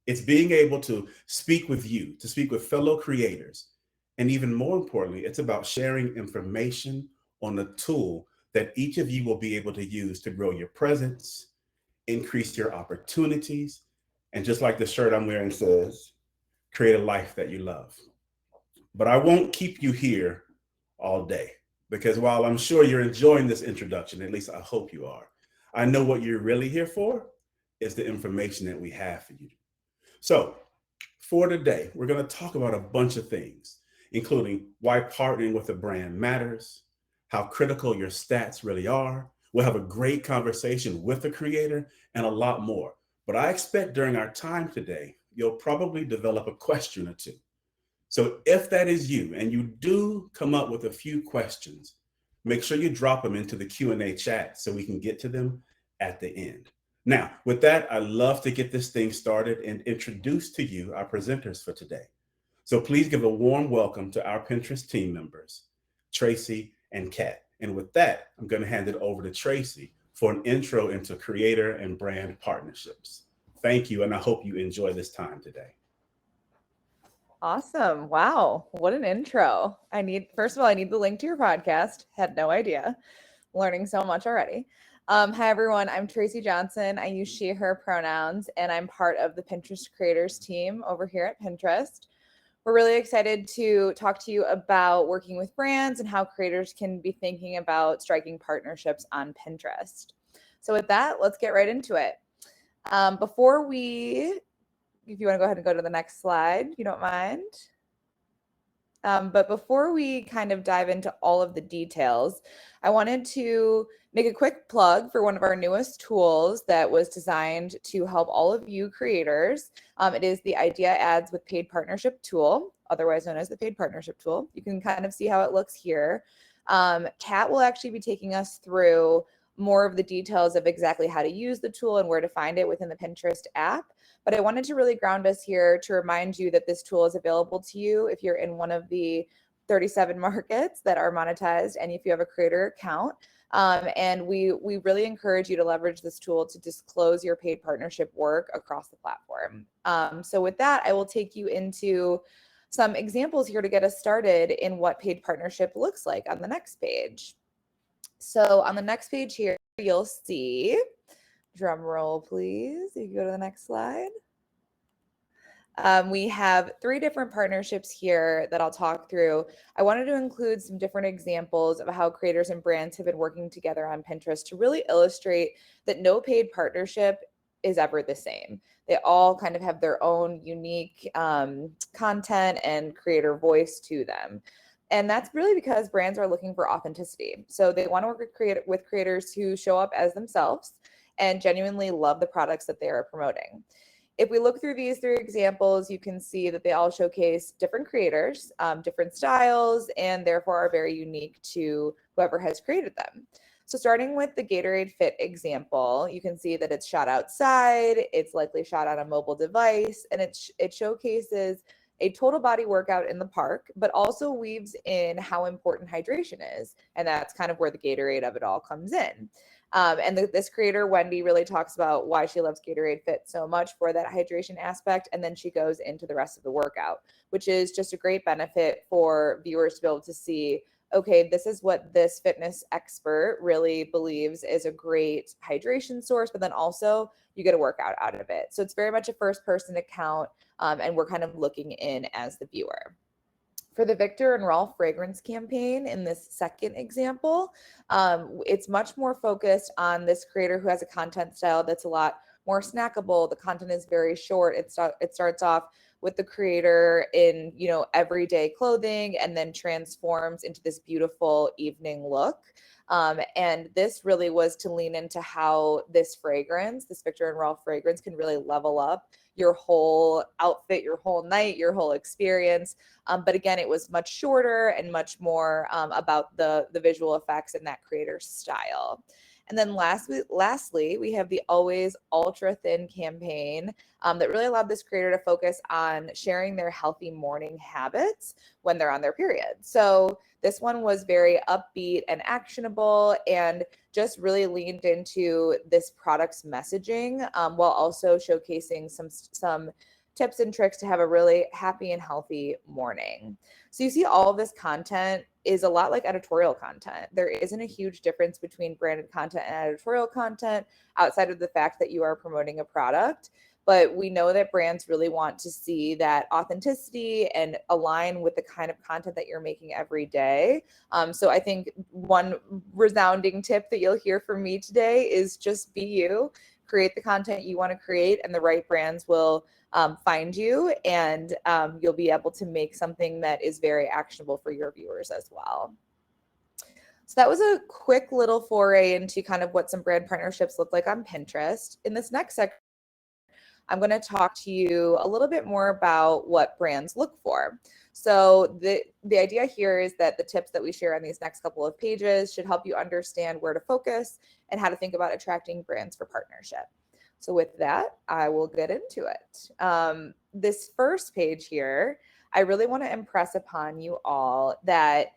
It's being able to speak with you, to speak with fellow creators. And even more importantly, it's about sharing information on a tool that each of you will be able to use to grow your presence, increase your opportunities, and just like the shirt I'm wearing says, create a life that you love. But I won't keep you here all day because while I'm sure you're enjoying this introduction, at least I hope you are, I know what you're really here for is the information that we have for you. So, for today, we're going to talk about a bunch of things, including why partnering with a brand matters, how critical your stats really are. We'll have a great conversation with the creator and a lot more. But I expect during our time today, you'll probably develop a question or two. So if that is you and you do come up with a few questions, make sure you drop them into the Q&A chat so we can get to them at the end. Now, with that, I love to get this thing started and introduce to you our presenters for today. So please give a warm welcome to our Pinterest team members, Tracy and Kat. And with that, I'm going to hand it over to Tracy for an intro into creator and brand partnerships. Thank you, and I hope you enjoy this time today. Awesome. Wow. What an intro. First of all, I need the link to your podcast. Had no idea. Learning so much already. Hi, everyone. I'm Tracy Johnson. I use she, her pronouns, and I'm part of the Pinterest creators team over here at Pinterest. We're really excited to talk to you about working with brands and how creators can be thinking about striking partnerships on Pinterest. So with that, let's get right into it. If you want to go ahead and go to the next slide, if you don't mind. But before we kind of dive into all of the details, I wanted to make a quick plug for one of our newest tools that was designed to help all of you creators. It is the Idea Ads with Paid Partnership tool, otherwise known as the Paid Partnership tool. You can kind of see how it looks here. Kat will actually be taking us through more of the details of exactly how to use the tool and where to find it within the Pinterest app. But I wanted to really ground us here to remind you that this tool is available to you if you're in one of the 37 markets that are monetized and if you have a creator account. And we really encourage you to leverage this tool to disclose your paid partnership work across the platform. So with that, I will take you into some examples here to get us started in what paid partnership looks like on the next page. So on the next page here, you'll see, drum roll, please. You can go to the next slide. We have 3 different partnerships here that I'll talk through. I wanted to include some different examples of how creators and brands have been working together on Pinterest to really illustrate that no paid partnership is ever the same. They all kind of have their own unique content and creator voice to them. And that's really because brands are looking for authenticity. So they want to work with creators who show up as themselves and genuinely love the products that they are promoting. If we look through these 3 examples, you can see that they all showcase different creators, different styles, and therefore are very unique to whoever has created them. So starting with the Gatorade Fit example, you can see that it's shot outside, it's likely shot on a mobile device, and it showcases a total body workout in the park, but also weaves in how important hydration is. And that's kind of where the Gatorade of it all comes in. This creator, Wendy, really talks about why she loves Gatorade Fit so much for that hydration aspect. And then she goes into the rest of the workout, which is just a great benefit for viewers to be able to see, okay, this is what this fitness expert really believes is a great hydration source, but then also you get a workout out of it. So it's very much a first person account, and we're kind of looking in as the viewer. For the Viktor and Rolf fragrance campaign in this second example, it's much more focused on this creator who has a content style that's a lot more snackable. The content is very short. It starts off with the creator in, everyday clothing and then transforms into this beautiful evening look. And this really was to lean into how this Viktor and Rolf fragrance can really level up your whole outfit, your whole night, your whole experience. But again, it was much shorter and much more about the visual effects and that creator's style. And then lastly, we have the Always Ultra Thin campaign that really allowed this creator to focus on sharing their healthy morning habits when they're on their period. So this one was very upbeat and actionable and just really leaned into this product's messaging while also showcasing some tips and tricks to have a really happy and healthy morning. So you see all of this content is a lot like editorial content. There isn't a huge difference between branded content and editorial content outside of the fact that you are promoting a product. But we know that brands really want to see that authenticity and align with the kind of content that you're making every day. So I think one resounding tip that you'll hear from me today is just be you, create the content you want to create, and the right brands will find you, and you'll be able to make something that is very actionable for your viewers as well. So that was a quick little foray into kind of what some brand partnerships look like on Pinterest. In this next section, I'm going to talk to you a little bit more about what brands look for. So the idea here is that the tips that we share on these next couple of pages should help you understand where to focus and how to think about attracting brands for partnership. So with that, I will get into it. This first page here, I really want to impress upon you all that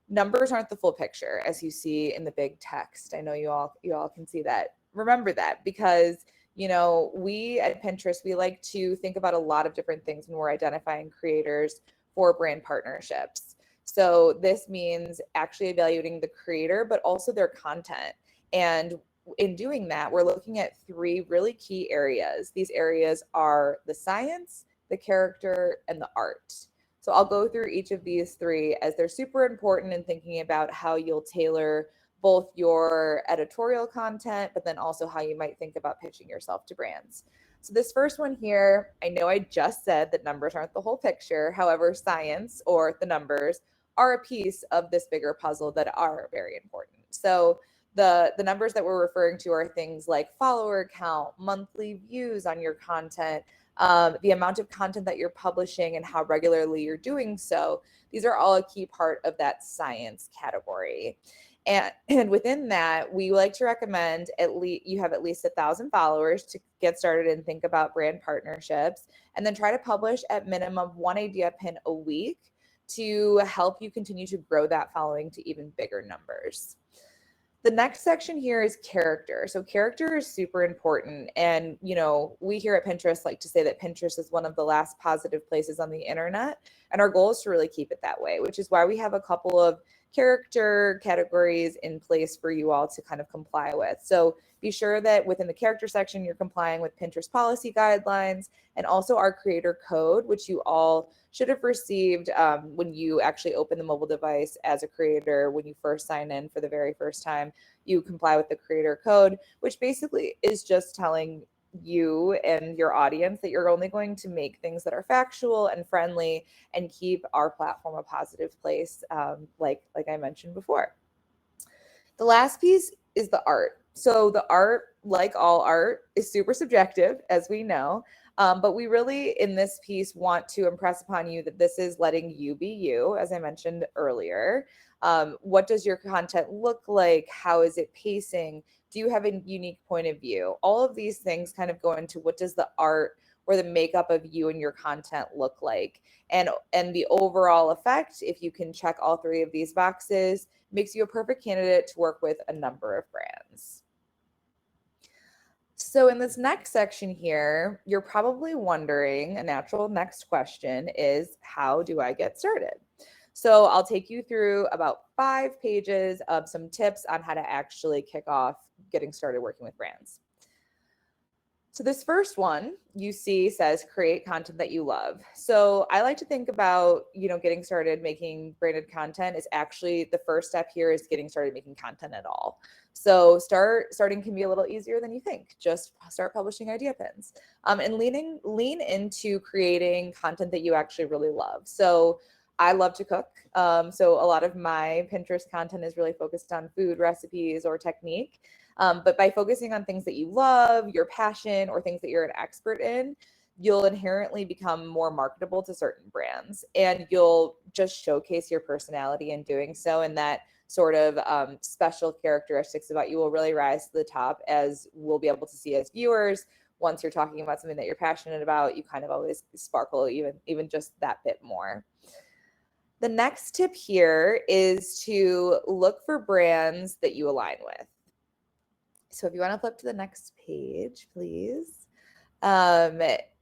numbers aren't the full picture, as you see in the big text. I know you all can see that. Remember that, because we at Pinterest, we like to think about a lot of different things when we're identifying creators for brand partnerships. So this means actually evaluating the creator, but also their content. And in doing that, we're looking at three really key areas. These areas are the science, the character, and the art. So I'll go through each of these three as they're super important in thinking about how you'll tailor both your editorial content, but then also how you might think about pitching yourself to brands. So this first one here, I know I just said that numbers aren't the whole picture. However, science, or the numbers, are a piece of this bigger puzzle that are very important. So the numbers that we're referring to are things like follower count, monthly views on your content, the amount of content that you're publishing and how regularly you're doing so. These are all a key part of that science category. And within that, we like to recommend you have at least 1,000 followers to get started and think about brand partnerships, and then try to publish at minimum one idea pin a week to help you continue to grow that following to even bigger numbers. The next section here is character. So character is super important. And, we here at Pinterest like to say that Pinterest is one of the last positive places on the internet. And our goal is to really keep it that way, which is why we have a couple of character categories in place for you all to kind of comply with. So be sure that within the character section, you're complying with Pinterest policy guidelines and also our creator code, which you all should have received when you actually open the mobile device as a creator. When you first sign in for the very first time, you comply with the creator code, which basically is just telling you and your audience that you're only going to make things that are factual and friendly and keep our platform a positive place, like I mentioned before. The last piece is the art. So the art, like all art, is super subjective, as we know. But we really, in this piece, want to impress upon you that this is letting you be you, as I mentioned earlier. What does your content look like? How is it pacing? Do you have a unique point of view? All of these things kind of go into what does the art or the makeup of you and your content look like? And the overall effect, if you can check all three of these boxes, makes you a perfect candidate to work with a number of brands. So in this next section here, you're probably wondering, a natural next question is, how do I get started? So I'll take you through about 5 pages of some tips on how to actually kick off getting started working with brands. So this first one you see says create content that you love. So I like to think about, getting started making branded content is actually the first step here is getting started making content at all. So starting can be a little easier than you think. Just start publishing idea pins and lean into creating content that you actually really love. So I love to cook. So a lot of my Pinterest content is really focused on food recipes or technique. But by focusing on things that you love, your passion, or things that you're an expert in, you'll inherently become more marketable to certain brands, and you'll just showcase your personality in doing so. And that sort of special characteristics about you will really rise to the top, as we'll be able to see as viewers. Once you're talking about something that you're passionate about, you kind of always sparkle even just that bit more. The next tip here is to look for brands that you align with. So if you want to flip to the next page, please.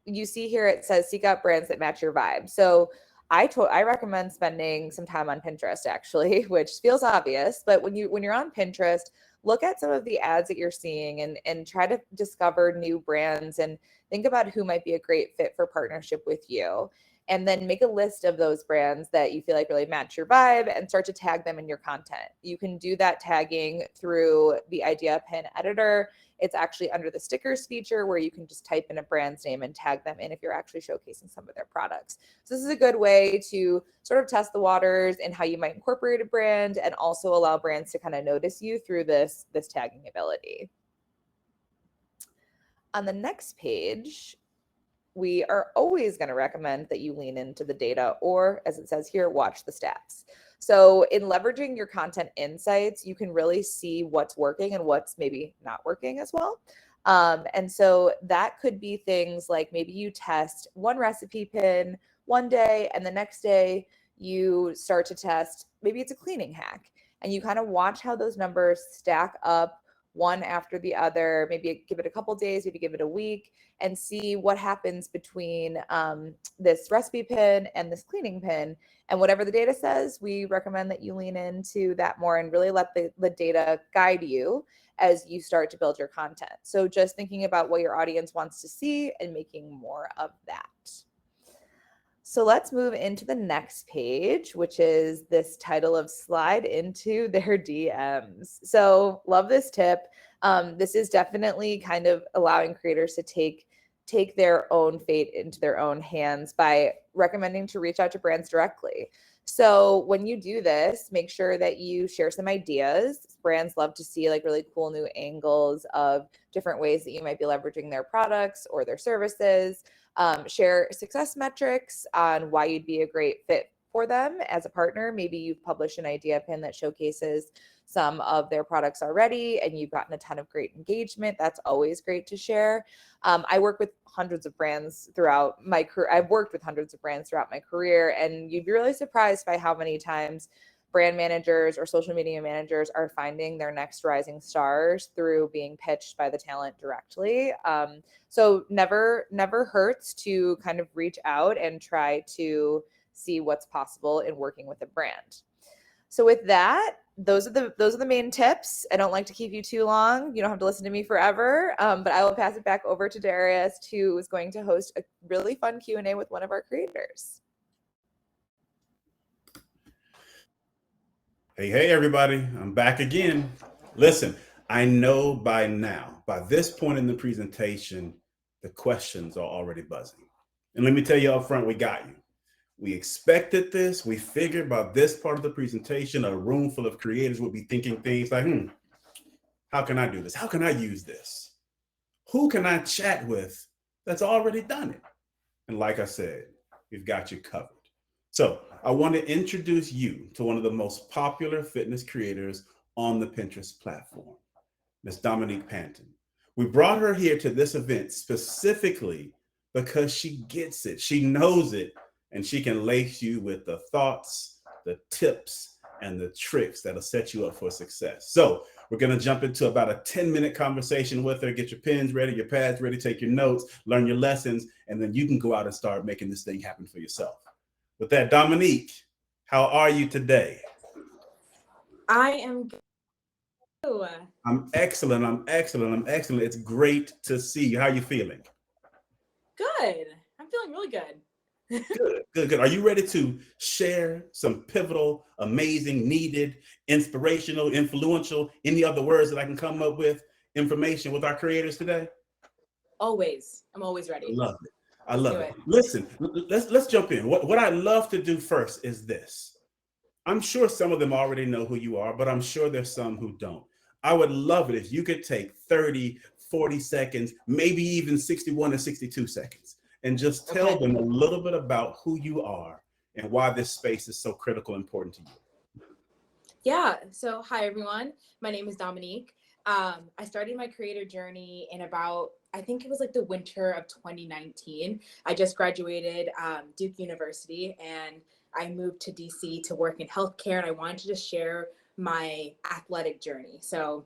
You see here it says seek out brands that match your vibe. So I recommend spending some time on Pinterest, actually, which feels obvious, but when you're on Pinterest, look at some of the ads that you're seeing and try to discover new brands and think about who might be a great fit for partnership with you. And then make a list of those brands that you feel like really match your vibe and start to tag them in your content. You can do that tagging through the Idea Pin editor. It's actually under the stickers feature where you can just type in a brand's name and tag them in if you're actually showcasing some of their products. So this is a good way to sort of test the waters and how you might incorporate a brand and also allow brands to kind of notice you through this tagging ability. On the next page, we are always going to recommend that you lean into the data, or as it says here, watch the stats. So in leveraging your content insights, you can really see what's working and what's maybe not working as well. And so that could be things like maybe you test one recipe pin one day and the next day you start to test, maybe it's a cleaning hack, and you kind of watch how those numbers stack up one after the other, maybe give it a couple days, maybe give it a week, and see what happens between this recipe pin and this cleaning pin. And whatever the data says, we recommend that you lean into that more and really let the data guide you as you start to build your content. So just thinking about what your audience wants to see and making more of that. So let's move into the next page, which is this title of slide into their DMs. So love this tip. This is definitely kind of allowing creators to take their own fate into their own hands by recommending to reach out to brands directly. So when you do this, make sure that you share some ideas. Brands love to see like really cool new angles of different ways that you might be leveraging their products or their services. Share success metrics on why you'd be a great fit for them as a partner. Maybe you've published an idea pin that showcases some of their products already and you've gotten a ton of great engagement. That's always great to share. I work with hundreds of brands throughout my career. I've worked with hundreds of brands throughout my career, and you'd be really surprised by how many times brand managers or social media managers are finding their next rising stars through being pitched by the talent directly. So never hurts to kind of reach out and try to see what's possible in working with a brand. So with that, those are the main tips. I don't like to keep you too long. You don't have to listen to me forever, but I will pass it back over to Darius, who is going to host a really fun Q&A with one of our creators. Hey, everybody, I'm back again. Listen, I know by now, by this point in the presentation, the questions are already buzzing. And let me tell you up front, we got you. We expected this. We figured by this part of the presentation, a room full of creators would be thinking things like, how can I do this? How can I use this? Who can I chat with that's already done it? And like I said, we've got you covered. So I want to introduce you to one of the most popular fitness creators on the Pinterest platform, Miss Dominique Panton. We brought her here to this event specifically because she gets it, she knows it, and she can lace you with the thoughts, the tips, and the tricks that'll set you up for success. So we're going to jump into about a 10-minute conversation with her. Get your pens ready, your pads ready, take your notes, learn your lessons, and then you can go out and start making this thing happen for yourself. With that, Dominique, how are you today? I am good. I'm excellent. It's great to see you. How are you feeling? Good. I'm feeling really good. Good. Are you ready to share some pivotal, amazing, needed, inspirational, influential, any other words that I can come up with, information with our creators today? Always. I'm always ready. I love it. Listen, let's jump in. What I love to do first is this. I'm sure some of them already know who you are, but I'm sure there's some who don't. I would love it if you could take 30, 40 seconds, maybe even 61 or 62 seconds, and just tell them a little bit about who you are and why this space is so critical and important to you. Yeah. So, hi, everyone. My name is Dominique. I started my creator journey in about, I think it was like the winter of 2019. I just graduated Duke University and I moved to DC to work in healthcare. And I wanted to just share my athletic journey. So,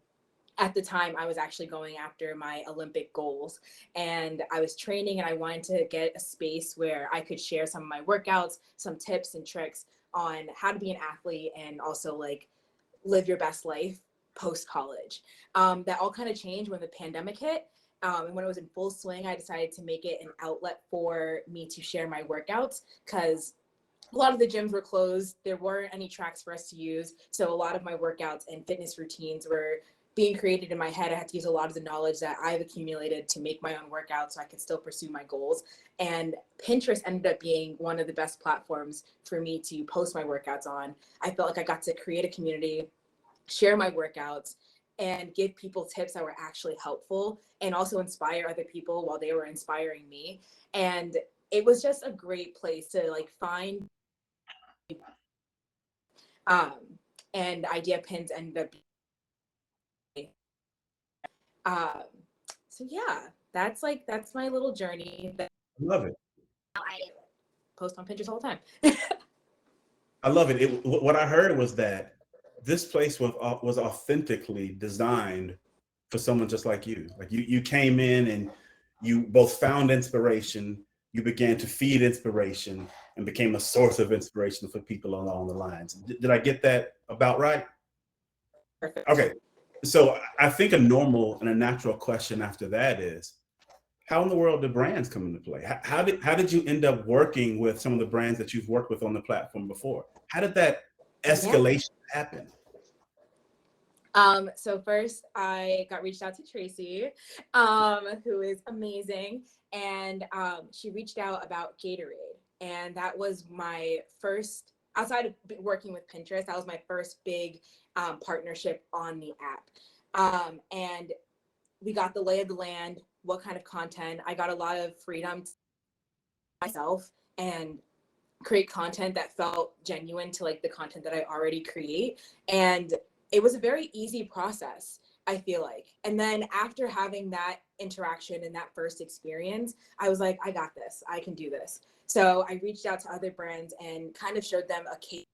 at the time, I was actually going after my Olympic goals and I was training and I wanted to get a space where I could share some of my workouts, some tips and tricks on how to be an athlete and also like live your best life post college. That all kind of changed when the pandemic hit. And when it was in full swing, I decided to make it an outlet for me to share my workouts because a lot of the gyms were closed. There weren't any tracks for us to use. So a lot of my workouts and fitness routines were being created in my head. I had to use a lot of the knowledge that I've accumulated to make my own workouts so I could still pursue my goals. And Pinterest ended up being one of the best platforms for me to post my workouts on. I felt like I got to create a community, share my workouts, and give people tips that were actually helpful and also inspire other people while they were inspiring me. And it was just a great place to like find um, and idea pins ended up um, so yeah, that's my little journey that I love it. I post on Pinterest all the time. I love it. What I heard was that this place was authentically designed for someone just like you. Like you came in and you both found inspiration, you began to feed inspiration, and became a source of inspiration for people along the lines. Did I get that about right? Perfect. Okay. So I think a normal and a natural question after that is, how in the world did brands come into play? How did you end up working with some of the brands that you've worked with on the platform before? How did that Yeah. escalation happen? So first I got reached out to Tracy, who is amazing. And she reached out about Gatorade. And that was my first, outside of working with Pinterest, that was my first big partnership on the app. And we got the lay of the land, what kind of content. I got a lot of freedom to myself and create content that felt genuine to like the content that I already create. And it was a very easy process, I feel like. And then after having that interaction and that first experience, I was like, I got this, I can do this. So I reached out to other brands and kind of showed them a case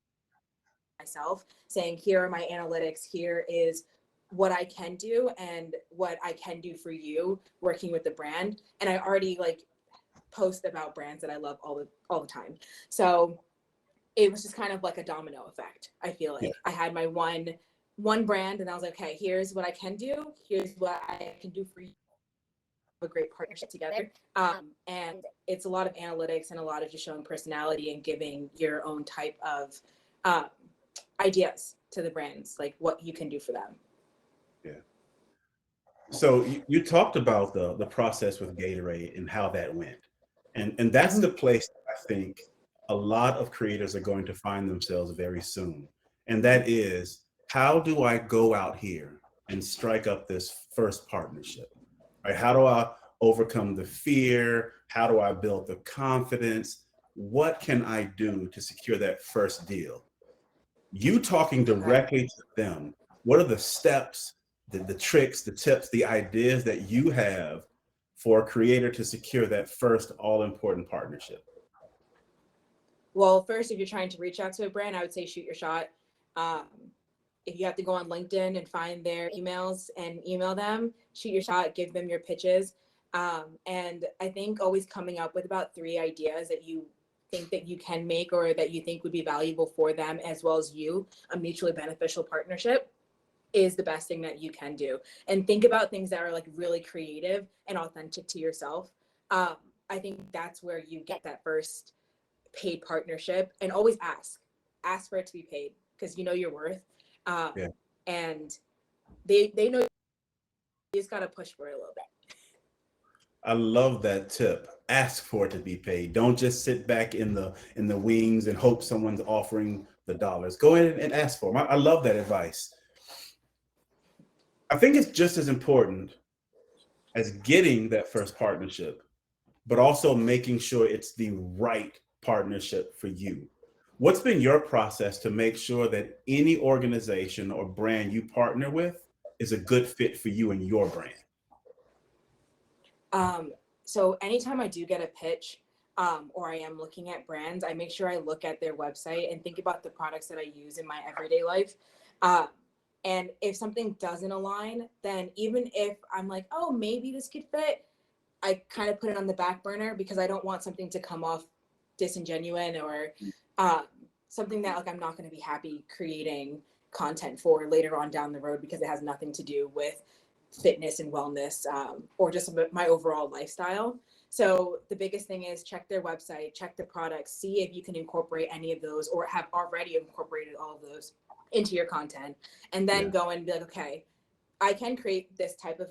myself, saying, here are my analytics, here is what I can do and what I can do for you working with the brand. And I already like post about brands that I love all the time. So it was just kind of like a domino effect. I feel like Yeah. I had my one brand and I was like, okay, here's what I can do. Here's what I can do for you. A great partnership together. And it's a lot of analytics and a lot of just showing personality and giving your own type of ideas to the brands, like what you can do for them. Yeah. So you talked about the process with Gatorade and how that went. And that's the place that I think a lot of creators are going to find themselves very soon. And that is, how do I go out here and strike up this first partnership? Right? How do I overcome the fear? How do I build the confidence? What can I do to secure that first deal? You talking directly to them, what are the steps, the tricks, the tips, the ideas that you have for a creator to secure that first all important partnership? Well, first, if you're trying to reach out to a brand, I would say shoot your shot. Um, if you have to go on LinkedIn and find their emails and email them, shoot your shot, give them your pitches. And I think always coming up with about 3 ideas that you think that you can make or that you think would be valuable for them as well as you, a mutually beneficial partnership is the best thing that you can do. And think about things that are like really creative and authentic to yourself. I think that's where you get that first paid partnership, and always ask for it to be paid because you know your worth. Yeah. And they know you just got to push for it a little bit. I love that tip. Ask for it to be paid. Don't just sit back in the wings and hope someone's offering the dollars. Go in and ask for them. I love that advice. I think it's just as important as getting that first partnership, but also making sure it's the right partnership for you. What's been your process to make sure that any organization or brand you partner with is a good fit for you and your brand? So anytime I do get a pitch, or I am looking at brands, I make sure I look at their website and think about the products that I use in my everyday life. Uh, and if something doesn't align, then even if I'm like, oh, maybe this could fit, I kind of put it on the back burner because I don't want something to come off disingenuine or um, something that like I'm not going to be happy creating content for later on down the road because it has nothing to do with fitness and wellness, or just my overall lifestyle. So the biggest thing is check their website, check the products, see if you can incorporate any of those or have already incorporated all of those into your content, and then Yeah. go and be like, okay, I can create this type of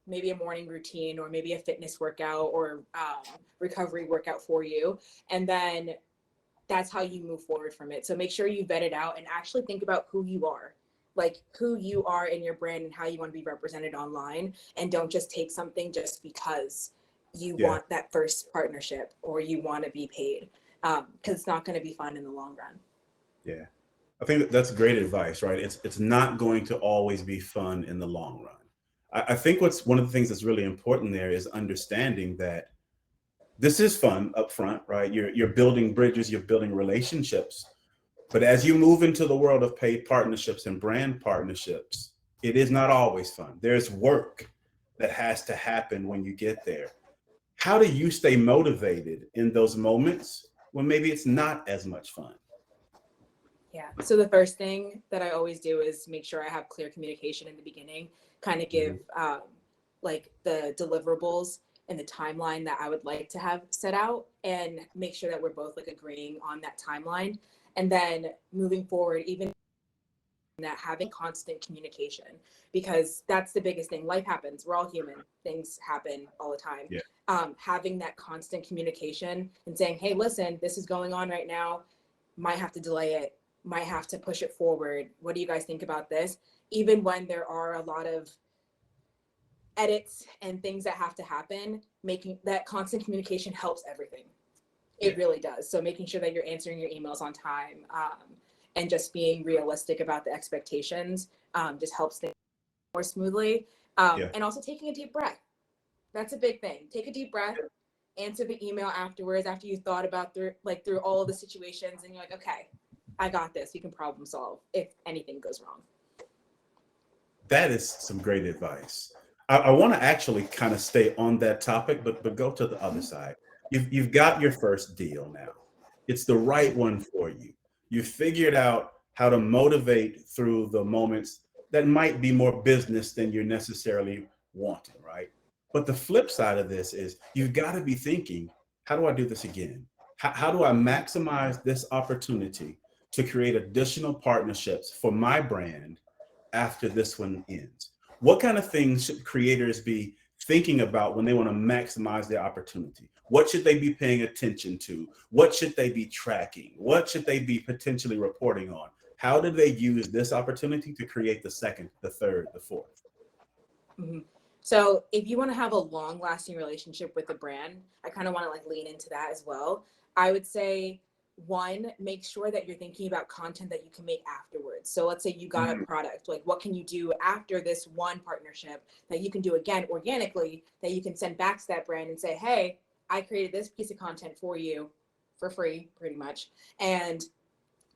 maybe a morning routine or maybe a fitness workout or recovery workout for you. And then that's how you move forward from it. So make sure you vet it out and actually think about who you are, like who you are in your brand and how you want to be represented online. And don't just take something just because you Yeah. want that first partnership or you want to be paid, because it's not going to be fun in the long run. Yeah. I think that's great advice, right? It's not going to always be fun in the long run. I think what's one of the things that's really important there is understanding that this is fun up front, right? You're building bridges, you're building relationships. But as you move into the world of paid partnerships and brand partnerships, it is not always fun. There's work that has to happen when you get there. How do you stay motivated in those moments when maybe it's not as much fun? Yeah. So the first thing that I always do is make sure I have clear communication in the beginning, kind of give like the deliverables and the timeline that I would like to have set out and make sure that we're both like agreeing on that timeline. And then moving forward, even that having constant communication, because that's the biggest thing. Life happens. We're all human. Things happen all the time. Yeah. Having that constant communication and saying, hey, listen, this is going on right now. Might have to delay it, might have to push it forward. What do you guys think about this? Even when there are a lot of edits and things that have to happen, making that constant communication helps everything. It really does. So making sure that you're answering your emails on time, and just being realistic about the expectations, just helps things more smoothly. And also taking a deep breath. That's a big thing. Take a deep breath, answer the email afterwards after you thought about through all of the situations and you're like, okay, I got this. You can problem solve if anything goes wrong. That is some great advice. I want to actually kind of stay on that topic, but go to the other side. You've got your first deal now. It's the right one for you. You figured out how to motivate through the moments that might be more business than you're necessarily wanting, right? But the flip side of this is you've got to be thinking, how do I do this again? How do I maximize this opportunity to create additional partnerships for my brand after this one ends? What kind of things should creators be thinking about when they want to maximize their opportunity? What should they be paying attention to? What should they be tracking? What should they be potentially reporting on? How do they use this opportunity to create the second, the third, the fourth? Mm-hmm. So if you want to have a long lasting relationship with a brand, I kind of want to like lean into that as well. I would say, one, make sure that you're thinking about content that you can make afterwards. So let's say you got a product, like what can you do after this one partnership that you can do again organically, that you can send back to that brand and say, hey, I created this piece of content for you for free, pretty much. And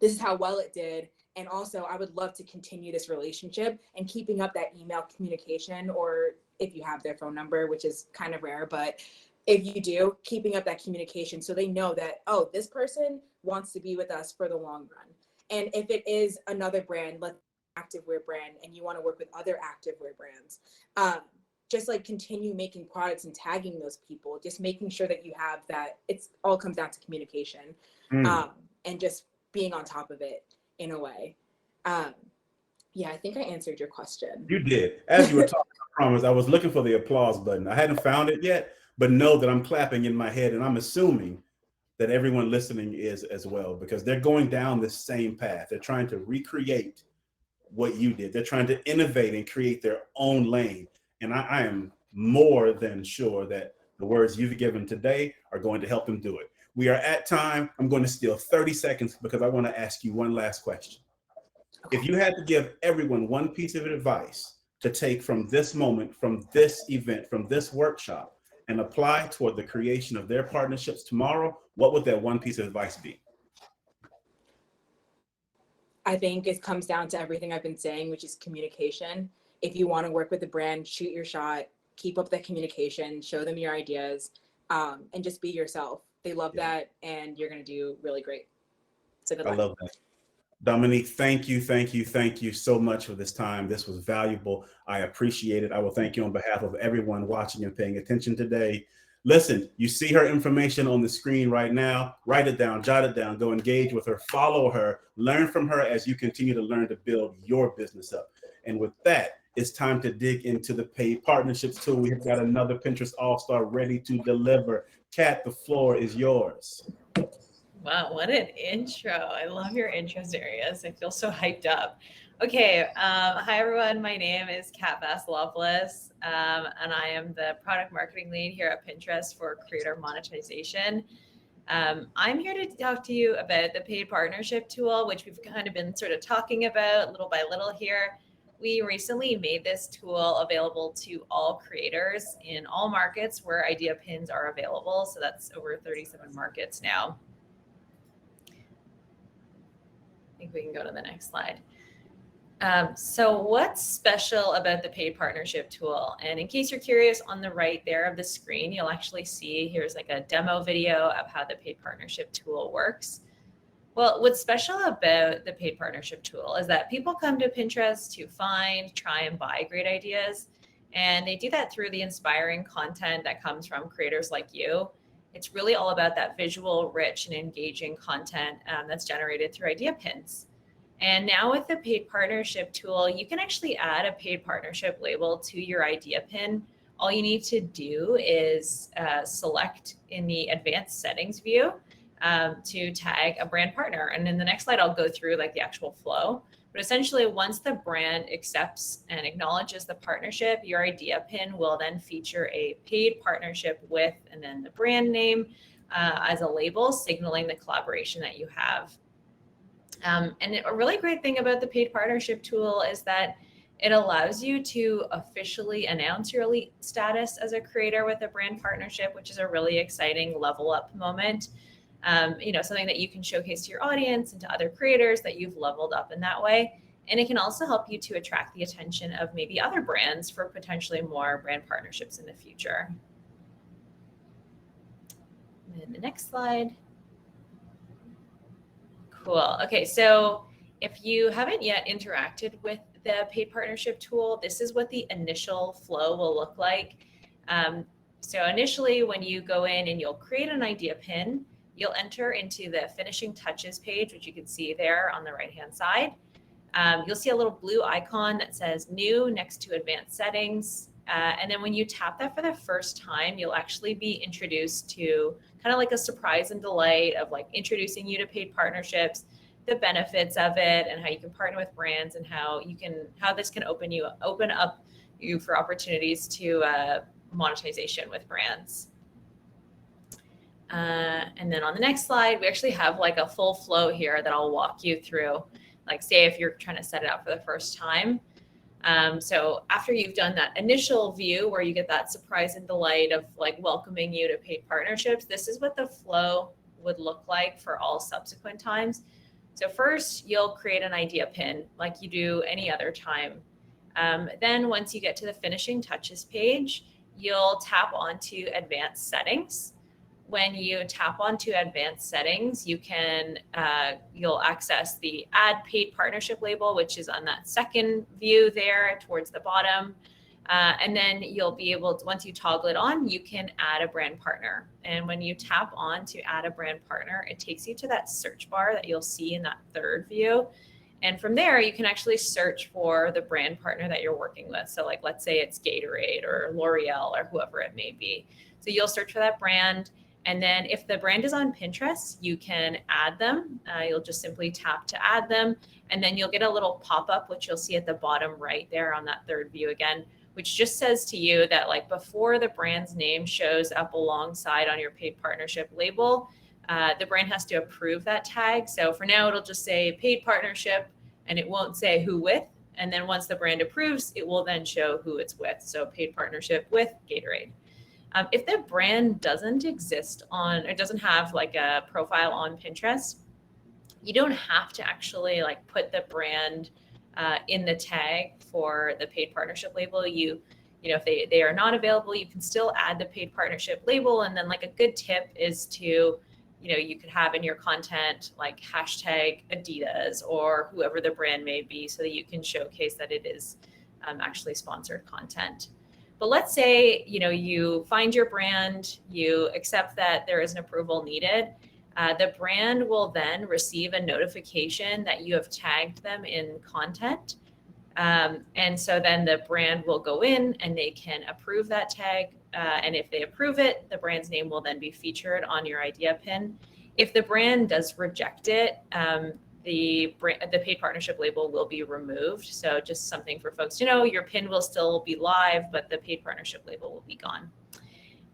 this is how well it did. And also, I would love to continue this relationship and keeping up that email communication, or if you have their phone number, which is kind of rare, but if you do, keeping up that communication so they know that, oh, this person wants to be with us for the long run. And if it is another brand, like activewear brand, and you want to work with other activewear brands, just like continue making products and tagging those people, just making sure that you have that. It's all comes down to communication, and just being on top of it in a way. Yeah, I think I answered your question. You did. As you were talking, I promise, I was looking for the applause button. I hadn't found it yet, but know that I'm clapping in my head, and I'm assuming that everyone listening is as well, because they're going down the same path. They're trying to recreate what you did. They're trying to innovate and create their own lane. And I am more than sure that the words you've given today are going to help them do it. We are at time. I'm going to steal 30 seconds because I want to ask you one last question. If you had to give everyone one piece of advice to take from this moment, from this event, from this workshop, and apply toward the creation of their partnerships tomorrow, what would that one piece of advice be? I think it comes down to everything I've been saying, which is communication. If you want to work with a brand, shoot your shot, keep up that communication, show them your ideas, and just be yourself. They love that, and you're going to do really great. So good luck. I love that. Dominique, thank you so much for this time. This was valuable. I appreciate it. I will thank you on behalf of everyone watching and paying attention today. Listen, you see her information on the screen right now. Write it down, jot it down, go engage with her, follow her, learn from her as you continue to learn to build your business up. And with that, it's time to dig into the paid partnerships tool. We've got another Pinterest All-Star ready to deliver. Kat, the floor is yours. Wow, what an intro. I love your intros, Darius. I feel so hyped up. Okay, hi everyone. My name is Kat Vasilopoulos, and I am the product marketing lead here at Pinterest for creator monetization. I'm here to talk to you about the paid partnership tool, which we've kind of been sort of talking about little by little here. We recently made this tool available to all creators in all markets where idea pins are available. So that's over 37 markets now. I think we can go to the next slide. So what's special about the paid partnership tool? And in case you're curious, on the right there of the screen, you'll actually see here's like a demo video of how the paid partnership tool works. Well, what's special about the paid partnership tool is that people come to Pinterest to find, try, and buy great ideas. And they do that through the inspiring content that comes from creators like you. It's really all about that visual, rich, and engaging content that's generated through idea pins. And now with the paid partnership tool, you can actually add a paid partnership label to your idea pin. All you need to do is select in the advanced settings view to tag a brand partner. And in the next slide, I'll go through like the actual flow. But essentially, once the brand accepts and acknowledges the partnership, your idea pin will then feature a paid partnership with, and then the brand name as a label, signaling the collaboration that you have. And a really great thing about the paid partnership tool is that it allows you to officially announce your elite status as a creator with a brand partnership, which is a really exciting level up moment. Something that you can showcase to your audience and to other creators that you've leveled up in that way. And it can also help you to attract the attention of maybe other brands for potentially more brand partnerships in the future. And then the next slide. Cool. Okay, so if you haven't yet interacted with the paid partnership tool, this is what the initial flow will look like. So initially, when you go in and you'll create an idea pin, you'll enter into the finishing touches page, which you can see there on the right-hand side. You'll see a little blue icon that says new next to advanced settings. And then when you tap that for the first time, you'll actually be introduced to kind of like a surprise and delight of like introducing you to paid partnerships, the benefits of it, and how you can partner with brands, and how this can open up you for opportunities to monetization with brands. And then on the next slide, we actually have like a full flow here that I'll walk you through. Like say if you're trying to set it up for the first time. So after you've done that initial view where you get that surprise and delight of like welcoming you to paid partnerships, this is what the flow would look like for all subsequent times. So first you'll create an idea pin like you do any other time. Then once you get to the finishing touches page, you'll tap onto advanced settings. When you tap onto advanced settings, you can you'll access the add paid partnership label, which is on that second view there towards the bottom. And then you'll be able to, once you toggle it on, you can add a brand partner. And when you tap on to add a brand partner, it takes you to that search bar that you'll see in that third view. And from there, you can actually search for the brand partner that you're working with. So like, let's say it's Gatorade or L'Oreal or whoever it may be. So you'll search for that brand. And then if the brand is on Pinterest, you can add them. You'll just simply tap to add them. And then you'll get a little pop-up, which you'll see at the bottom right there on that third view again, which just says to you that like before the brand's name shows up alongside on your paid partnership label, the brand has to approve that tag. So for now, it'll just say paid partnership and it won't say who with. And then once the brand approves, it will then show who it's with. So paid partnership with Gatorade. If the brand doesn't exist on, or doesn't have like a profile on Pinterest, you don't have to actually like put the brand in the tag for the paid partnership label. You know, if they are not available, you can still add the paid partnership label. And then like a good tip is to, you know, you could have in your content like hashtag Adidas or whoever the brand may be, so that you can showcase that it is actually sponsored content. But let's say, you know, you find your brand, you accept that there is an approval needed. The brand will then receive a notification that you have tagged them in content. And so then the brand will go in and they can approve that tag. And if they approve it, the brand's name will then be featured on your idea pin. If the brand does reject it, the paid partnership label will be removed. So just something for folks to know, your pin will still be live, but the paid partnership label will be gone.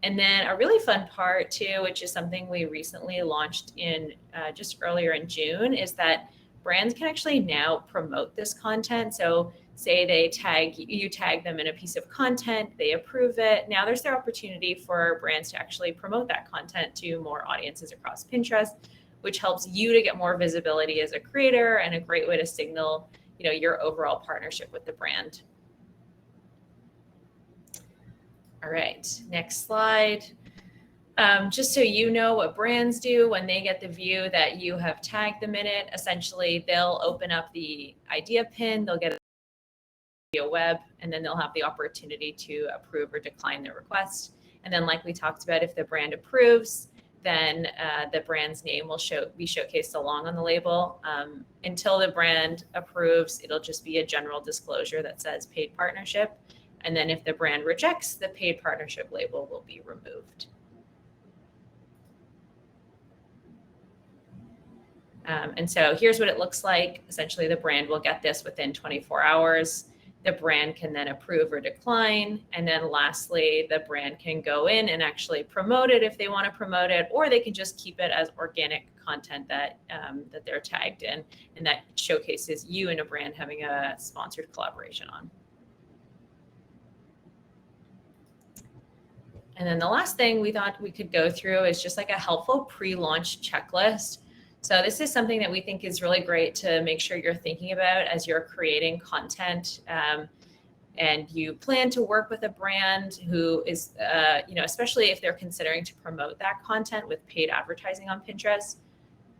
And then a really fun part too, which is something we recently launched in just earlier in June, is that brands can actually now promote this content. So say you tag them in a piece of content, they approve it. Now there's their opportunity for brands to actually promote that content to more audiences across Pinterest, which helps you to get more visibility as a creator and a great way to signal, you know, your overall partnership with the brand. All right, next slide. Just so you know what brands do when they get the view that you have tagged them in it, essentially they'll open up the idea pin, they'll get a web, and then they'll have the opportunity to approve or decline their request. And then like we talked about, if the brand approves, then the brand's name will be showcased along on the label. Until the brand approves, it'll just be a general disclosure that says paid partnership. And then if the brand rejects, the paid partnership label will be removed. And so here's what it looks like. Essentially, the brand will get this within 24 hours. The brand can then approve or decline. And then lastly, the brand can go in and actually promote it if they want to promote it, or they can just keep it as organic content that they're tagged in, and that showcases you and a brand having a sponsored collaboration on. And then the last thing we thought we could go through is just like a helpful pre-launch checklist. So this is something that we think is really great to make sure you're thinking about as you're creating content, and you plan to work with a brand who is, you know, especially if they're considering to promote that content with paid advertising on Pinterest.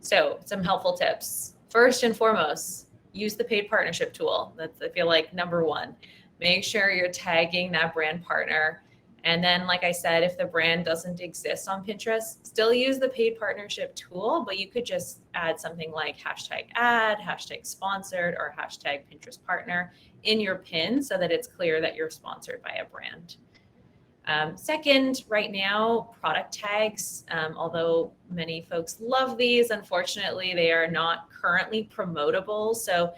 So some helpful tips. First and foremost, use the paid partnership tool. That's, I feel like, number one. Make sure you're tagging that brand partner. And then, like I said, if the brand doesn't exist on Pinterest, still use the paid partnership tool, but you could just add something like hashtag ad, hashtag sponsored, or hashtag Pinterest partner in your pin so that it's clear that you're sponsored by a brand. Second, right now, product tags, although many folks love these, unfortunately, they are not currently promotable. So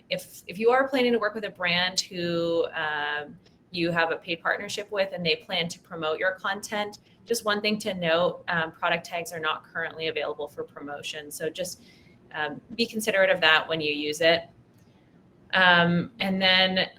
if you are planning to work with a brand who you have a paid partnership with and they plan to promote your content, just one thing to note, product tags are not currently available for promotion. So just be considerate of that when you use it. And then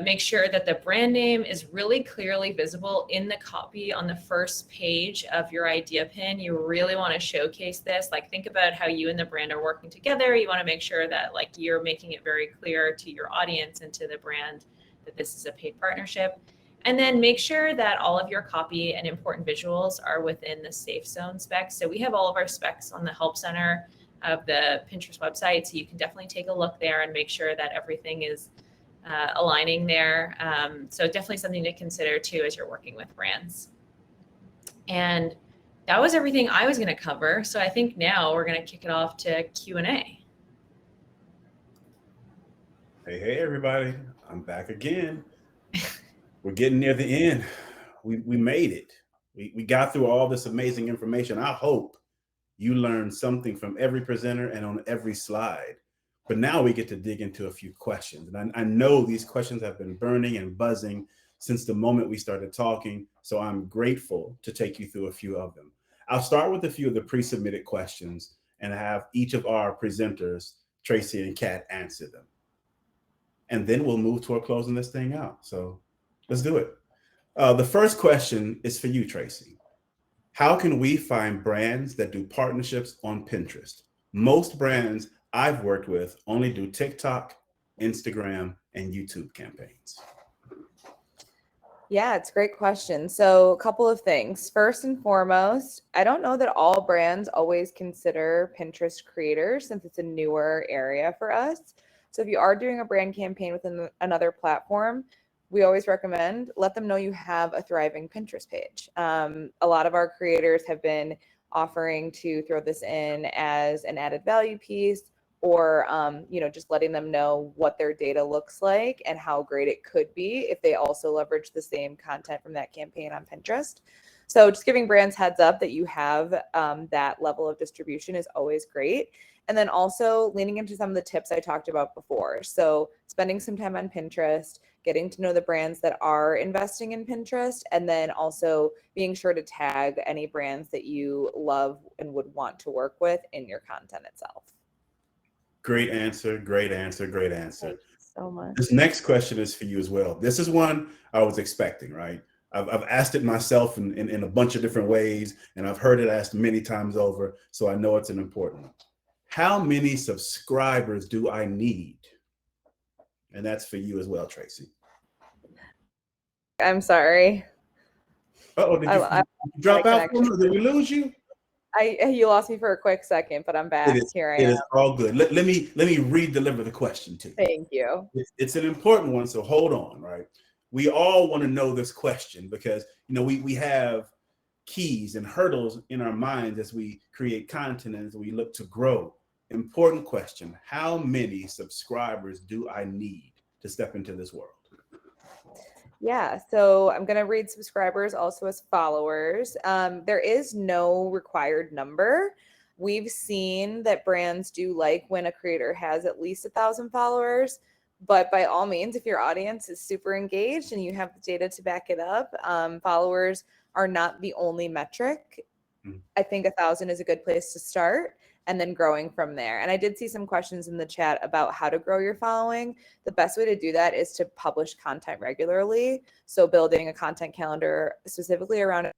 make sure that the brand name is really clearly visible in the copy on the first page of your idea pin. You really want to showcase this. Like, think about how you and the brand are working together. You want to make sure that like you're making it very clear to your audience and to the brand that this is a paid partnership. And then make sure that all of your copy and important visuals are within the safe zone specs. So we have all of our specs on the Help Center of the Pinterest website. So you can definitely take a look there and make sure that everything is aligning there. So definitely something to consider too as you're working with brands. And that was everything I was going to cover. So I think now we're going to kick it off to Q&A. Hey, everybody. I'm back again. We're getting near the end. We made it. We got through all this amazing information. I hope you learned something from every presenter and on every slide. But now we get to dig into a few questions. And I know these questions have been burning and buzzing since the moment we started talking. So I'm grateful to take you through a few of them. I'll start with a few of the pre-submitted questions and have each of our presenters, Tracy and Kat, answer them. And then we'll move toward closing this thing out. So let's do it. The first question is for you, Tracy. How can we find brands that do partnerships on Pinterest? Most brands I've worked with only do TikTok, Instagram, and YouTube campaigns. Yeah, it's a great question. So, a couple of things. First and foremost, I don't know that all brands always consider Pinterest creators since it's a newer area for us. So, if you are doing a brand campaign within another platform, we always recommend let them know you have a thriving Pinterest page. A lot of our creators have been offering to throw this in as an added value piece, or just letting them know what their data looks like and how great it could be if they also leverage the same content from that campaign on Pinterest. So just giving brands heads up that you have that level of distribution is always great. And then also leaning into some of the tips I talked about before. So spending some time on Pinterest, getting to know the brands that are investing in Pinterest, and then also being sure to tag any brands that you love and would want to work with in your content itself. Great answer, great answer, great answer. Thank you so much. This next question is for you as well. This is one I was expecting, right? I've asked it myself in a bunch of different ways, and I've heard it asked many times over, so I know it's an important one. How many subscribers do I need? And that's for you as well, Tracy. I'm sorry. Uh-oh, did you drop out? Did we lose you? You lost me for a quick second, but I'm back. Here I am. It is all good. Let me re-deliver the question to you. Thank you. It's an important one, so hold on, right? We all want to know this question because we have keys and hurdles in our minds as we create content and as we look to grow. Important question. How many subscribers do I need to step into this world? Yeah, so I'm going to read subscribers also as followers. There is no required number. We've seen that brands do like when a creator has at least 1,000 followers, but by all means, if your audience is super engaged and you have the data to back it up, followers are not the only metric. I think 1,000 is a good place to start, and then growing from there. And I did see some questions in the chat about how to grow your following. The best way to do that is to publish content regularly. So building a content calendar specifically around it is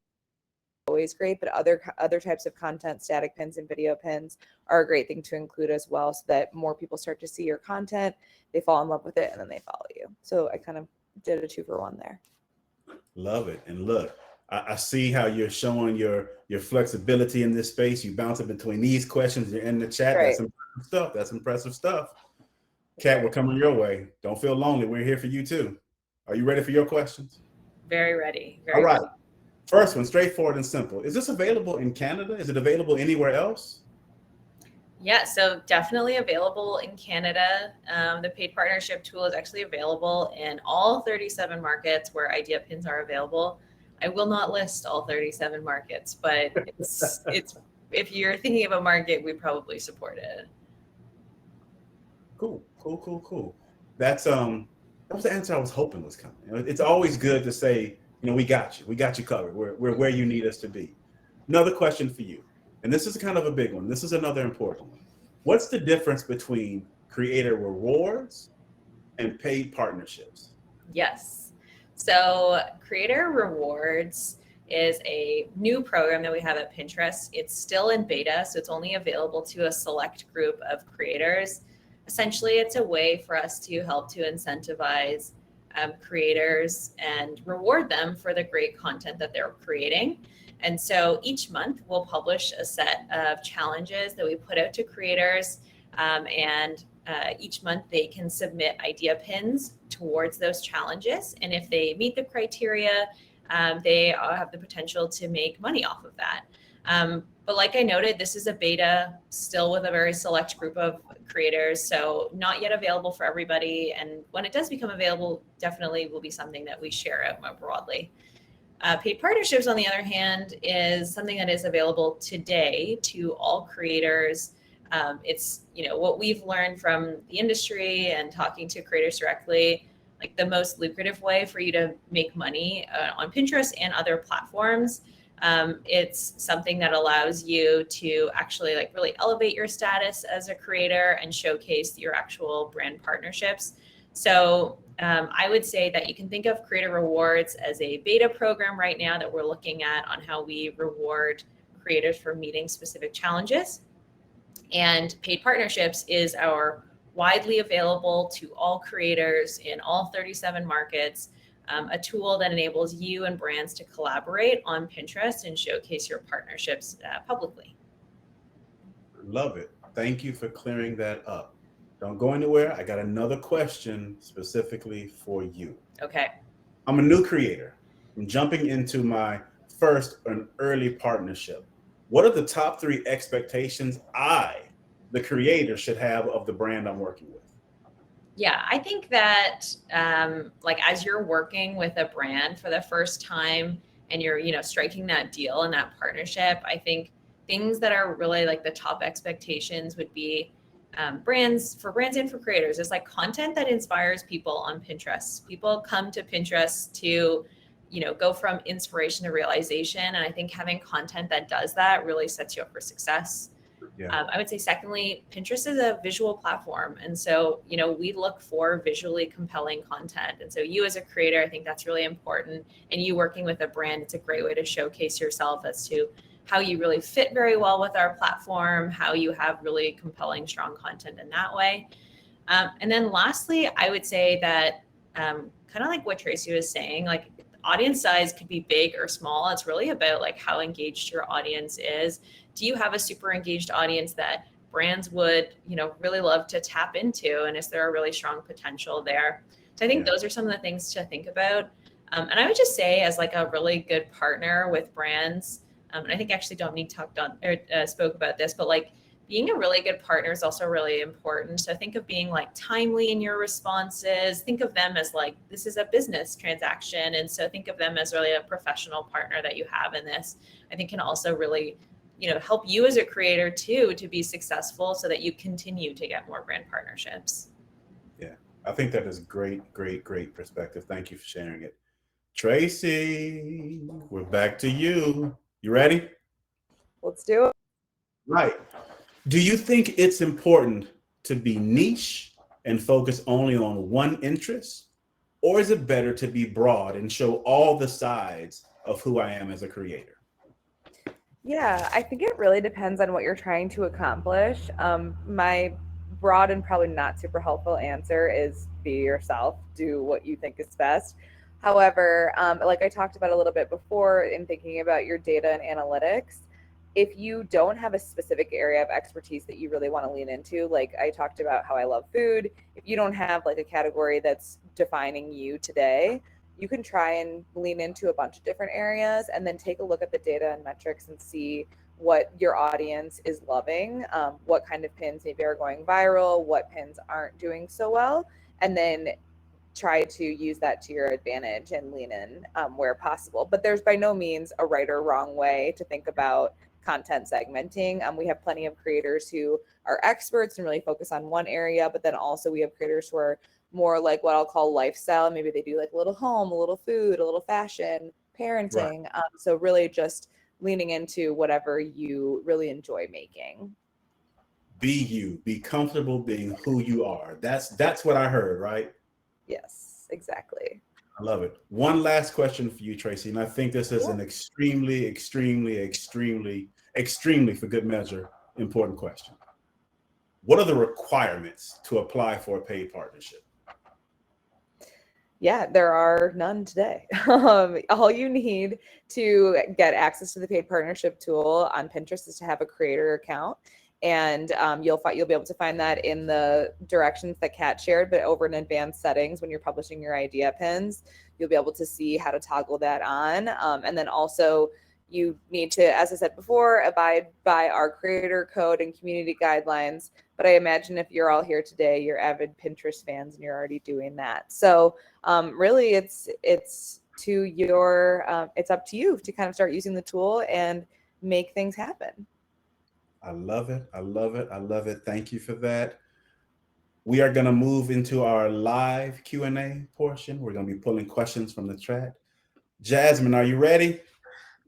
always great, but other types of content, static pins and video pins, are a great thing to include as well, so that more people start to see your content, they fall in love with it, and then they follow you. So I kind of did a 2-for-1 there. Love it. And look, I see how you're showing your flexibility in this space. You bounce it between these questions. You're in the chat. Right. That's impressive stuff. That's impressive stuff. Kat, we're coming your way. Don't feel lonely. We're here for you too. Are you ready for your questions? Very ready. All right. Ready. First one, straightforward and simple. Is this available in Canada? Is it available anywhere else? Yeah, so definitely available in Canada. The paid partnership tool is actually available in all 37 markets where Idea Pins are available. I will not list all 37 markets, but it's if you're thinking of a market, we probably support it. Cool. That was the answer I was hoping was coming. It's always good to say, we got you covered. We're where you need us to be. Another question for you, and this is kind of a big one. This is another important one. What's the difference between creator rewards and paid partnerships? Yes. So Creator Rewards is a new program that we have at Pinterest. It's still in beta, so it's only available to a select group of creators. Essentially, it's a way for us to help to incentivize creators and reward them for the great content that they're creating. And so each month we'll publish a set of challenges that we put out to creators, and each month they can submit idea pins towards those challenges. And if they meet the criteria, they have the potential to make money off of that. But like I noted, this is a beta still with a very select group of creators, so not yet available for everybody. And when it does become available, definitely will be something that we share out more broadly. Paid partnerships, on the other hand, is something that is available today to all creators. It's what we've learned from the industry and talking to creators directly, like the most lucrative way for you to make money on Pinterest and other platforms. It's something that allows you to actually like really elevate your status as a creator and showcase your actual brand partnerships. So I would say that you can think of Creator Rewards as a beta program right now that we're looking at on how we reward creators for meeting specific challenges. And paid partnerships is our widely available to all creators in all 37 markets, a tool that enables you and brands to collaborate on Pinterest and showcase your partnerships publicly. Love it. Thank you for clearing that up. Don't go anywhere. I got another question specifically for you. Okay. I'm a new creator. I'm jumping into my first and early partnership. What are the top 3 expectations I, the creator, should have of the brand I'm working with? Yeah, I think that like as you're working with a brand for the first time and you're, striking that deal and that partnership, I think things that are really like the top expectations would be brands and for creators is like content that inspires people on Pinterest. People come to Pinterest to, go from inspiration to realization. And I think having content that does that really sets you up for success. Yeah. I would say secondly, Pinterest is a visual platform. And so, we look for visually compelling content. And so you as a creator, I think that's really important. And you working with a brand, it's a great way to showcase yourself as to how you really fit very well with our platform, how you have really compelling, strong content in that way. And then lastly, I would say that kind of like what Tracy was saying, like audience size could be big or small. It's really about like how engaged your audience is. Do you have a super engaged audience that brands would, really love to tap into? And is there a really strong potential there? So I think those are some of the things to think about. And I would just say as like a really good partner with brands, and I think actually Dominique spoke about this, but like being a really good partner is also really important. So think of being like timely in your responses. Think of them as like, this is a business transaction. And so think of them as really a professional partner that you have in this. I think can also really, help you as a creator too, to be successful so that you continue to get more brand partnerships. Yeah, I think that is great, great, great perspective. Thank you for sharing it. Tracy, we're back to you. You ready? Let's do it. Right. Do you think it's important to be niche and focus only on one interest? Or is it better to be broad and show all the sides of who I am as a creator? Yeah, I think it really depends on what you're trying to accomplish. My broad and probably not super helpful answer is be yourself, do what you think is best. However, like I talked about a little bit before in thinking about your data and analytics, if you don't have a specific area of expertise that you really want to lean into, like I talked about how I love food, if you don't have like a category that's defining you today, you can try and lean into a bunch of different areas and then take a look at the data and metrics and see what your audience is loving, what kind of pins maybe are going viral, what pins aren't doing so well, and then try to use that to your advantage and lean in where possible. But there's by no means a right or wrong way to think about content segmenting. We have plenty of creators who are experts and really focus on one area, but then also we have creators who are more like what I'll call lifestyle. Maybe they do like a little home, a little food, a little fashion, parenting. Right. So really just leaning into whatever you really enjoy making. Be you, be comfortable being who you are. That's what I heard, right? Yes, exactly. I love it. One last question for you, Tracy, and I think this is an extremely, for good measure, important question. What are the requirements to apply for a paid partnership? Yeah, there are none today. All you need to get access to the paid partnership tool on Pinterest is to have a creator account. And you'll be able to find that in the directions that Kat shared, but over in advanced settings, when you're publishing your idea pins, you'll be able to see how to toggle that on. And then also you need to, as I said before, abide by our creator code and community guidelines. But I imagine if you're all here today, you're avid Pinterest fans and you're already doing that. So really it's to your, it's up to you to kind of start using the tool and make things happen. I love it. I love it. I love it. Thank you for that. We are going to move into our live Q&A portion. We're going to be pulling questions from the chat. Jasmine, are you ready?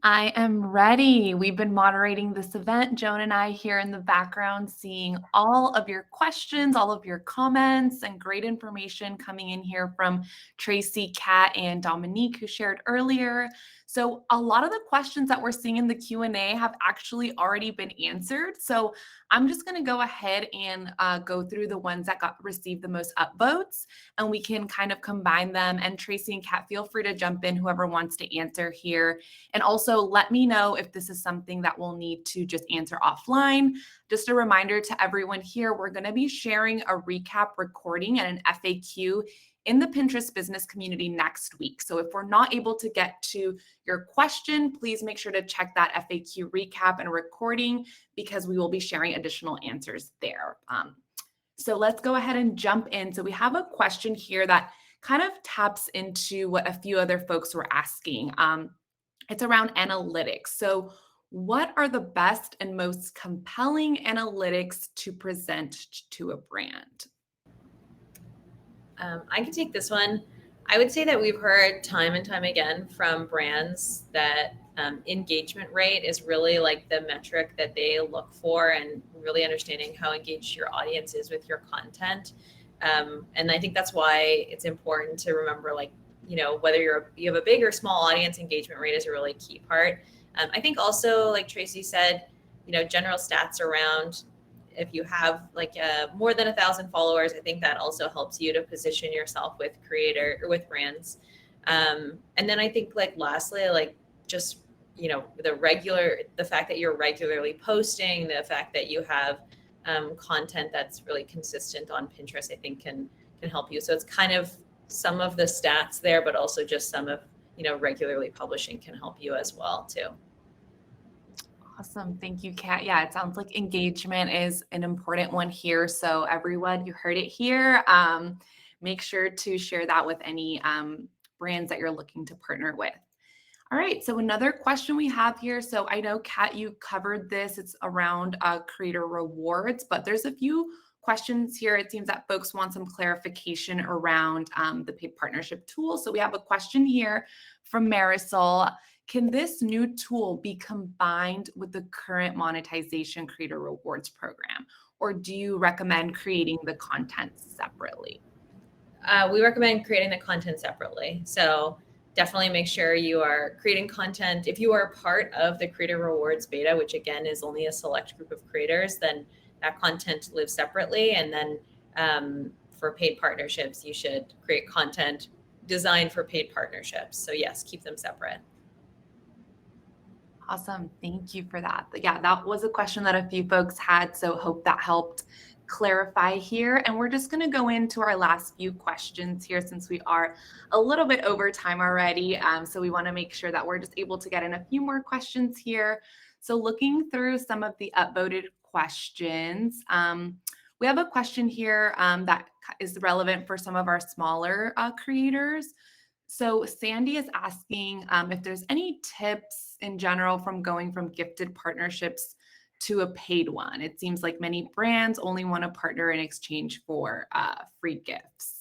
I am ready. We've been moderating this event, Joan and I here in the background, seeing all of your questions, all of your comments, and great information coming in here from Tracy, Kat, and Dominique, who shared earlier. So a lot of the questions that we're seeing in the Q&A have actually already been answered. So I'm just going to go ahead and go through the ones that received the most upvotes, and we can kind of combine them. And Tracy and Kat, feel free to jump in, whoever wants to answer here. And also let me know if this is something that we'll need to just answer offline. Just a reminder to everyone here, we're going to be sharing a recap recording and an FAQ in the Pinterest business community next week. So if we're not able to get to your question, please make sure to check that FAQ recap and recording, because we will be sharing additional answers there. So let's go ahead and jump in. So we have a question here that kind of taps into what a few other folks were asking. It's around analytics. So what are the best and most compelling analytics to present to a brand? I can take this one. I would say that we've heard time and time again from brands that engagement rate is really like the metric that they look for, and really understanding how engaged your audience is with your content. And I think that's why it's important to remember, like, whether you have a big or small audience, engagement rate is a really key part. I think also, like Tracy said, general stats around if you have like more than 1,000 followers, I think that also helps you to position yourself with brands. And then I think, like, lastly, like, just, the fact that you're regularly posting, the fact that you have content that's really consistent on Pinterest, I think can help you. So it's kind of some of the stats there, but also just some of, regularly publishing can help you as well too. Awesome. Thank you, Kat. Yeah, it sounds like engagement is an important one here. So everyone, you heard it here. Make sure to share that with any brands that you're looking to partner with. All right, so another question we have here. So I know, Kat, you covered this. It's around creator rewards, but there's a few questions here. It seems that folks want some clarification around the paid partnership tool. So we have a question here from Marisol. Can this new tool be combined with the current monetization creator rewards program, or do you recommend creating the content separately? We recommend creating the content separately. So definitely make sure you are creating content. If you are part of the Creator Rewards beta, which again is only a select group of creators, then that content lives separately. And then for paid partnerships, you should create content designed for paid partnerships. So yes, keep them separate. Awesome. Thank you for that. But yeah, that was a question that a few folks had. So hope that helped clarify here. And we're just going to go into our last few questions here, since we are a little bit over time already. So we want to make sure that we're just able to get in a few more questions here. So looking through some of the upvoted questions, we have a question here that is relevant for some of our smaller creators. So Sandy is asking if there's any tips in general from going from gifted partnerships to a paid one. It seems like many brands only want to partner in exchange for free gifts.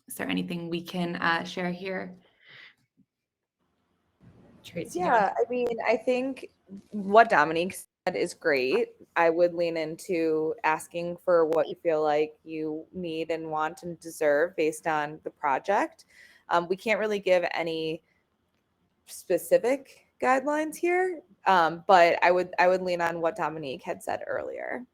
Is there anything we can share here? Tracy? Yeah, I mean, I think what Dominique said is great. I would lean into asking for what you feel like you need and want and deserve based on the project. We can't really give any specific guidelines here, but I would lean on what Dominique had said earlier.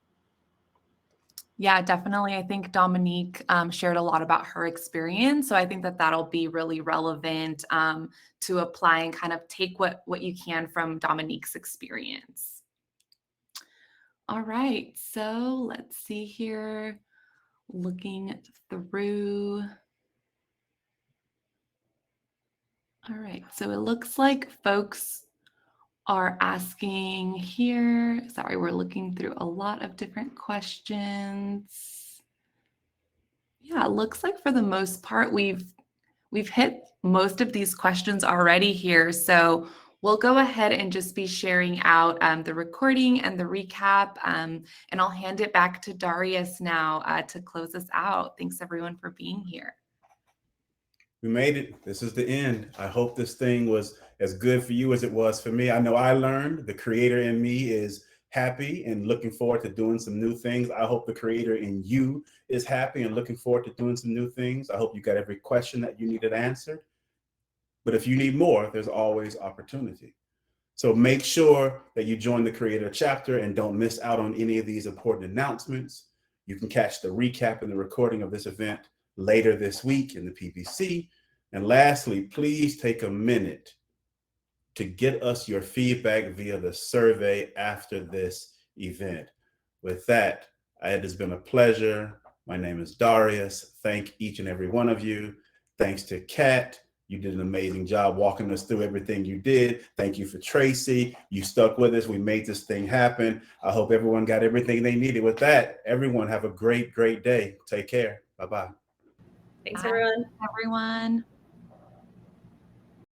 Yeah, definitely. I think Dominique shared a lot about her experience. So I think that that'll be really relevant to apply and kind of take what you can from Dominique's experience. All right, so let's see here, looking through. All right, so it looks like folks are asking here. Sorry, we're looking through a lot of different questions. Yeah, it looks like for the most part, we've hit most of these questions already here. So we'll go ahead and just be sharing out the recording and the recap, and I'll hand it back to Darius now to close us out. Thanks everyone for being here. We made it. This is the end. I hope this thing was as good for you as it was for me. I know I learned. The creator in me is happy and looking forward to doing some new things. I hope the creator in you is happy and looking forward to doing some new things. I hope you got every question that you needed answered. But if you need more, there's always opportunity. So make sure that you join the creator chapter and don't miss out on any of these important announcements. You can catch the recap and the recording of this event later this week in the PPC. And lastly, please take a minute to get us your feedback via the survey after this event. With that, it has been a pleasure. My name is Darius. Thank each and every one of you. Thanks to Kat. You did an amazing job walking us through everything you did. Thank you for Tracy. You stuck with us. We made this thing happen. I hope everyone got everything they needed. With that, everyone have a great, great day. Take care. Bye-bye. Thanks, Bye, everyone. everyone.